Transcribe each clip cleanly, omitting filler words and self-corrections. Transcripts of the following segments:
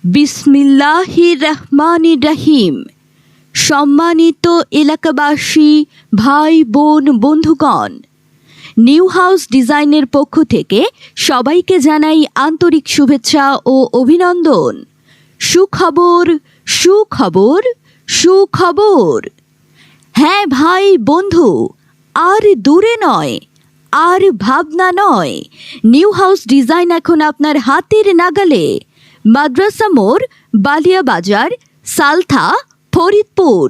বিসমিল্লাহির রহমানির রহিম। সম্মানিত এলাকাবাসী, ভাই বোন, বন্ধুগণ, নিউ হাউস ডিজাইনের পক্ষ থেকে সবাইকে জানাই আন্তরিক শুভেচ্ছা ও অভিনন্দন। সুখবর, সুখবর, সুখবর। হ্যাঁ ভাই বন্ধু, আর দূরে নয়, আর ভাবনা নয়, নিউ হাউস ডিজাইন এখন আপনার হাতের নাগালে। মাদ্রাসা মোড়, বালিয়া বাজার, সালথা, ফরিদপুর।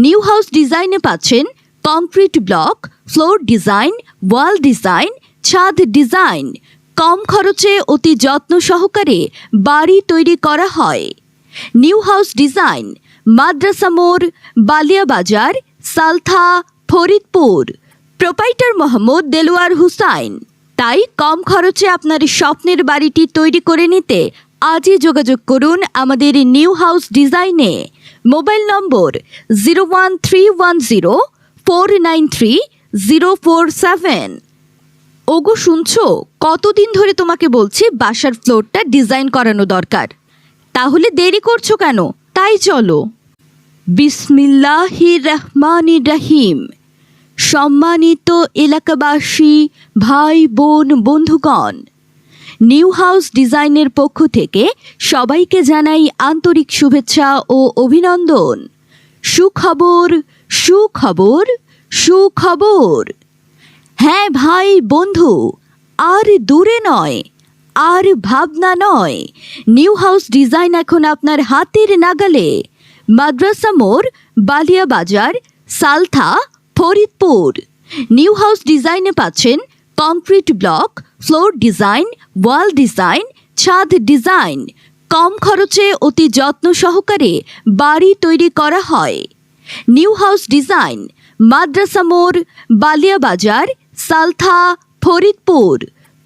নিউ হাউস ডিজাইনে পাচ্ছেন কংক্রিট ব্লক, ফ্লোর ডিজাইন, ওয়াল ডিজাইন, ছাদ ডিজাইন। কম খরচে অতি যত্ন সহকারে বাড়ি তৈরি করা হয়। নিউ হাউস ডিজাইন, মাদ্রাসা মোড়, বালিয়া বাজার, সালথা, ফরিদপুর। প্রোপাইটার মোহাম্মদ দেলোয়ার হুসাইন। তাই কম খরচে আপনার স্বপ্নের বাড়িটি তৈরি করে নিতে আজই যোগাযোগ করুন আমাদের নিউ হাউস ডিজাইনে। মোবাইল নম্বর 01310493047। ওগো শুনছো, কতদিন ধরে তোমাকে বলছি বাসার ফ্লোরটা ডিজাইন করানো দরকার। তাহলে দেরি করছো কেন? তাই চলো। বিসমিল্লাহির রহমানির রহিম। সম্মানিত এলাকাবাসী, ভাই বোন, বন্ধুগণ, নিউ হাউস ডিজাইনের পক্ষ থেকে সবাইকে জানাই আন্তরিক শুভেচ্ছা ও অভিনন্দন। সুখবর, সুখবর, সুখবর। হ্যাঁ ভাই বন্ধু, আর দূরে নয়, আর ভাবনা নয়, নিউ হাউস ডিজাইন এখন আপনার হাতের নাগালে। মাদ্রাসা মোড়, বালিয়া বাজার, সালথা, ফরিদপুর। নিউ হাউস ডিজাইনে পাচ্ছেন কংক্রিট ব্লক, ফ্লোর ডিজাইন, ওয়াল ডিজাইন, ছাদ ডিজাইন। কম খরচে অতি যত্ন সহকারে বাড়ি তৈরি করা হয়। নিউ হাউস ডিজাইন, মাদ্রাসা মোড়, বালিয়া বাজার, সালথা, ফরিদপুর।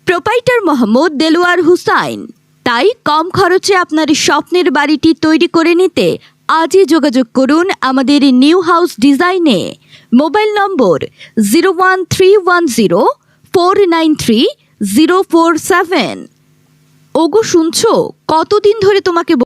প্রোপাইটার মোহাম্মদ দেলোয়ার হুসাইন। তাই কম খরচে আপনার স্বপ্নের বাড়িটি তৈরি করে নিতে আজই যোগাযোগ করুন আমাদের নিউ হাউস ডিজাইনে। মোবাইল নম্বর 01310493047। ওগো শুনছো, কতদিন ধরে তোমাকে